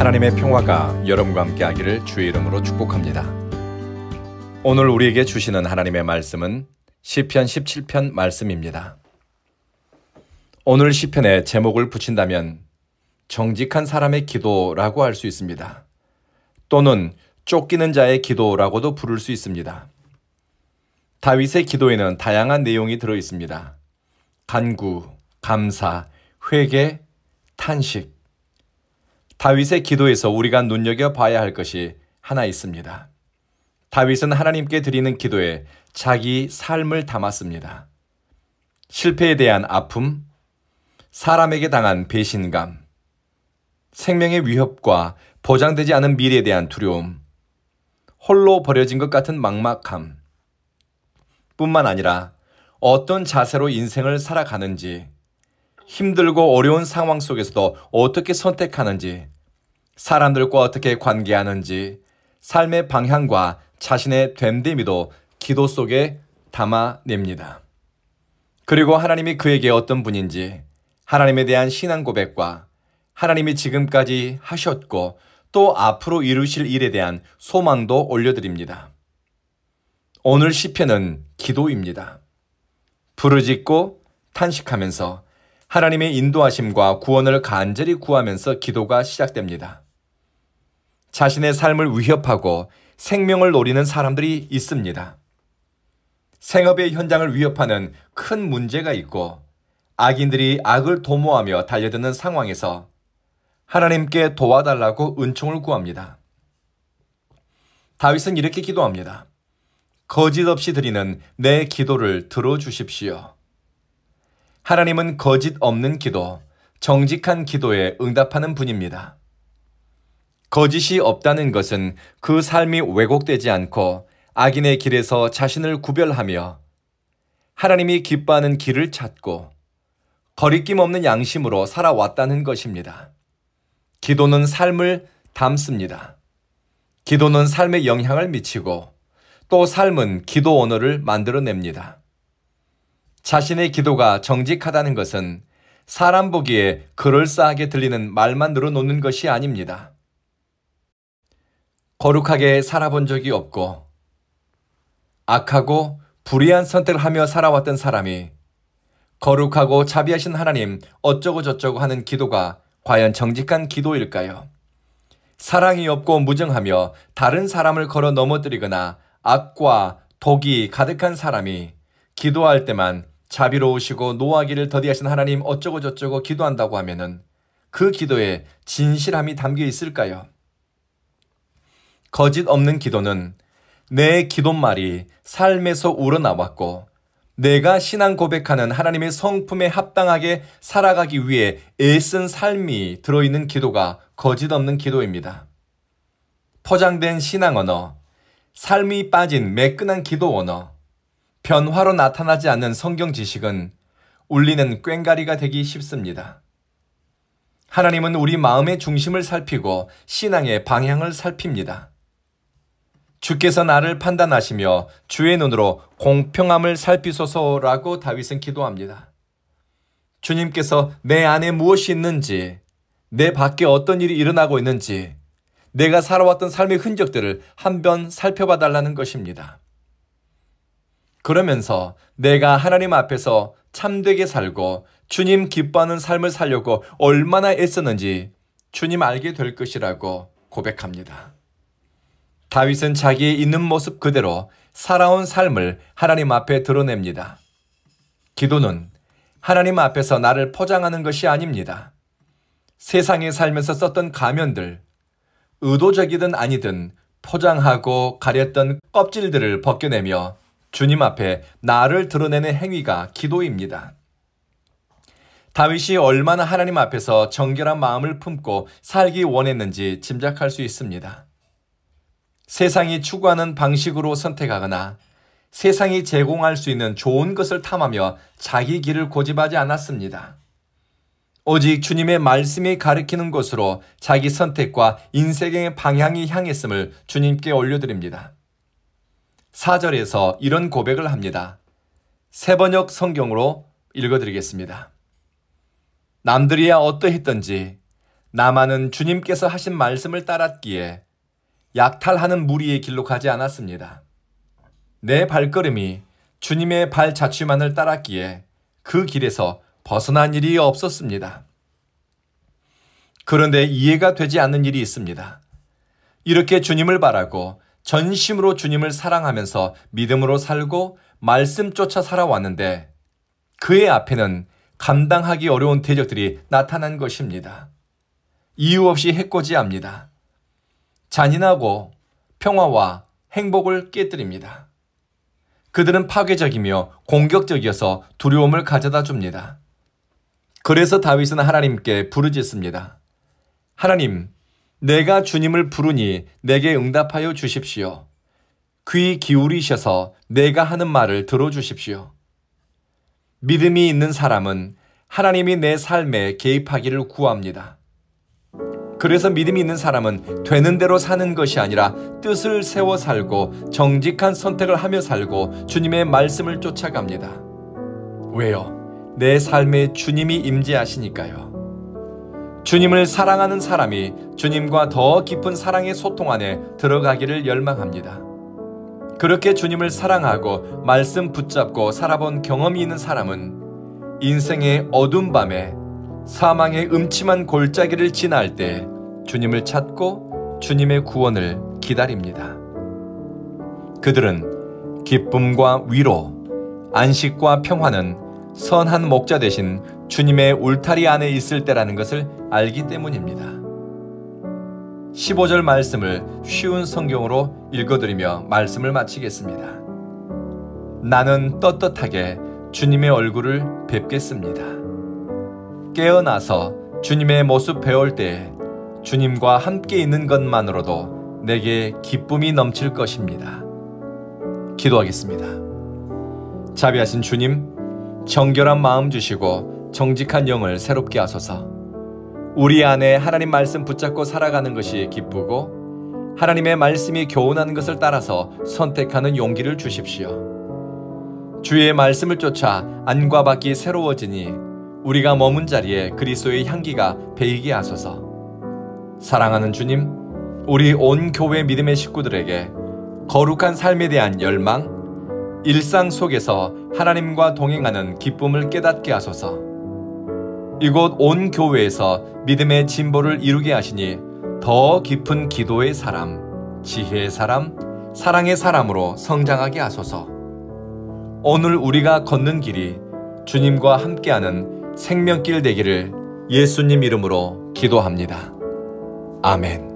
하나님의 평화가 여러분과 함께 하기를 주의 이름으로 축복합니다. 오늘 우리에게 주시는 하나님의 말씀은 시편 17편 말씀입니다. 오늘 시편의 제목을 붙인다면 정직한 사람의 기도라고 할 수 있습니다. 또는 쫓기는 자의 기도라고도 부를 수 있습니다. 다윗의 기도에는 다양한 내용이 들어 있습니다. 간구, 감사, 회개, 탄식. 다윗의 기도에서 우리가 눈여겨봐야 할 것이 하나 있습니다. 다윗은 하나님께 드리는 기도에 자기 삶을 담았습니다. 실패에 대한 아픔, 사람에게 당한 배신감, 생명의 위협과 보장되지 않은 미래에 대한 두려움, 홀로 버려진 것 같은 막막함, 뿐만 아니라 어떤 자세로 인생을 살아가는지, 힘들고 어려운 상황 속에서도 어떻게 선택하는지, 사람들과 어떻게 관계하는지, 삶의 방향과 자신의 됨됨이도 기도 속에 담아냅니다. 그리고 하나님이 그에게 어떤 분인지, 하나님에 대한 신앙 고백과 하나님이 지금까지 하셨고 또 앞으로 이루실 일에 대한 소망도 올려드립니다. 오늘 시편은 기도입니다. 부르짖고 탄식하면서 하나님의 인도하심과 구원을 간절히 구하면서 기도가 시작됩니다. 자신의 삶을 위협하고 생명을 노리는 사람들이 있습니다. 생업의 현장을 위협하는 큰 문제가 있고 악인들이 악을 도모하며 달려드는 상황에서 하나님께 도와달라고 은총을 구합니다. 다윗은 이렇게 기도합니다. 거짓 없이 드리는 내 기도를 들어주십시오. 하나님은 거짓 없는 기도, 정직한 기도에 응답하는 분입니다. 거짓이 없다는 것은 그 삶이 왜곡되지 않고 악인의 길에서 자신을 구별하며 하나님이 기뻐하는 길을 찾고 거리낌 없는 양심으로 살아왔다는 것입니다. 기도는 삶을 담습니다. 기도는 삶에 영향을 미치고 또 삶은 기도 언어를 만들어냅니다. 자신의 기도가 정직하다는 것은 사람 보기에 그럴싸하게 들리는 말만 늘어놓는 것이 아닙니다. 거룩하게 살아본 적이 없고 악하고 불의한 선택을 하며 살아왔던 사람이 거룩하고 자비하신 하나님 어쩌고 저쩌고 하는 기도가 과연 정직한 기도일까요? 사랑이 없고 무정하며 다른 사람을 걸어 넘어뜨리거나 악과 독이 가득한 사람이 기도할 때만 자비로우시고 노하기를 더디하신 하나님 어쩌고 저쩌고 기도한다고 하면은 그 기도에 진실함이 담겨 있을까요? 거짓 없는 기도는 내 기도말이 삶에서 우러나왔고 내가 신앙 고백하는 하나님의 성품에 합당하게 살아가기 위해 애쓴 삶이 들어있는 기도가 거짓 없는 기도입니다. 포장된 신앙 언어, 삶이 빠진 매끈한 기도 언어, 변화로 나타나지 않는 성경 지식은 울리는 꽹과리가 되기 쉽습니다. 하나님은 우리 마음의 중심을 살피고 신앙의 방향을 살핍니다. 주께서 나를 판단하시며 주의 눈으로 공평함을 살피소서라고 다윗은 기도합니다. 주님께서 내 안에 무엇이 있는지, 내 밖에 어떤 일이 일어나고 있는지, 내가 살아왔던 삶의 흔적들을 한번 살펴봐 달라는 것입니다. 그러면서 내가 하나님 앞에서 참되게 살고 주님 기뻐하는 삶을 살려고 얼마나 애썼는지 주님 알게 될 것이라고 고백합니다. 다윗은 자기의 있는 모습 그대로 살아온 삶을 하나님 앞에 드러냅니다. 기도는 하나님 앞에서 나를 포장하는 것이 아닙니다. 세상에 살면서 썼던 가면들, 의도적이든 아니든 포장하고 가렸던 껍질들을 벗겨내며 주님 앞에 나를 드러내는 행위가 기도입니다. 다윗이 얼마나 하나님 앞에서 정결한 마음을 품고 살기 원했는지 짐작할 수 있습니다. 세상이 추구하는 방식으로 선택하거나 세상이 제공할 수 있는 좋은 것을 탐하며 자기 길을 고집하지 않았습니다. 오직 주님의 말씀이 가리키는 곳으로 자기 선택과 인생의 방향이 향했음을 주님께 올려드립니다. 4절에서 이런 고백을 합니다. 세번역 성경으로 읽어드리겠습니다. 남들이야 어떠했던지 나만은 주님께서 하신 말씀을 따랐기에 약탈하는 무리의 길로 가지 않았습니다. 내 발걸음이 주님의 발자취만을 따랐기에 그 길에서 벗어난 일이 없었습니다. 그런데 이해가 되지 않는 일이 있습니다. 이렇게 주님을 바라고 전심으로 주님을 사랑하면서 믿음으로 살고 말씀 쫓아 살아왔는데 그의 앞에는 감당하기 어려운 대적들이 나타난 것입니다. 이유 없이 해코지합니다. 잔인하고 평화와 행복을 깨뜨립니다. 그들은 파괴적이며 공격적이어서 두려움을 가져다 줍니다. 그래서 다윗은 하나님께 부르짖습니다. 하나님, 내가 주님을 부르니 내게 응답하여 주십시오. 귀 기울이셔서 내가 하는 말을 들어주십시오. 믿음이 있는 사람은 하나님이 내 삶에 개입하기를 구합니다. 그래서 믿음이 있는 사람은 되는 대로 사는 것이 아니라 뜻을 세워 살고 정직한 선택을 하며 살고 주님의 말씀을 쫓아갑니다. 왜요? 내 삶에 주님이 임재하시니까요. 주님을 사랑하는 사람이 주님과 더 깊은 사랑의 소통 안에 들어가기를 열망합니다. 그렇게 주님을 사랑하고 말씀 붙잡고 살아본 경험이 있는 사람은 인생의 어두운 밤에 사망의 음침한 골짜기를 지날 때 주님을 찾고 주님의 구원을 기다립니다. 그들은 기쁨과 위로, 안식과 평화는 선한 목자 되신 주님의 울타리 안에 있을 때라는 것을 알기 때문입니다. 15절 말씀을 쉬운 성경으로 읽어드리며 말씀을 마치겠습니다. 나는 떳떳하게 주님의 얼굴을 뵙겠습니다. 깨어나서 주님의 모습 배울 때에 주님과 함께 있는 것만으로도 내게 기쁨이 넘칠 것입니다. 기도하겠습니다. 자비하신 주님, 정결한 마음 주시고 정직한 영을 새롭게 하소서. 우리 안에 하나님 말씀 붙잡고 살아가는 것이 기쁘고 하나님의 말씀이 교훈하는 것을 따라서 선택하는 용기를 주십시오. 주의 말씀을 쫓아 안과 밖이 새로워지니 우리가 머문 자리에 그리스도의 향기가 배이게 하소서. 사랑하는 주님, 우리 온 교회 믿음의 식구들에게 거룩한 삶에 대한 열망, 일상 속에서 하나님과 동행하는 기쁨을 깨닫게 하소서. 이곳 온 교회에서 믿음의 진보를 이루게 하시니 더 깊은 기도의 사람, 지혜의 사람, 사랑의 사람으로 성장하게 하소서. 오늘 우리가 걷는 길이 주님과 함께하는 생명길 되기를 예수님 이름으로 기도합니다. 아멘.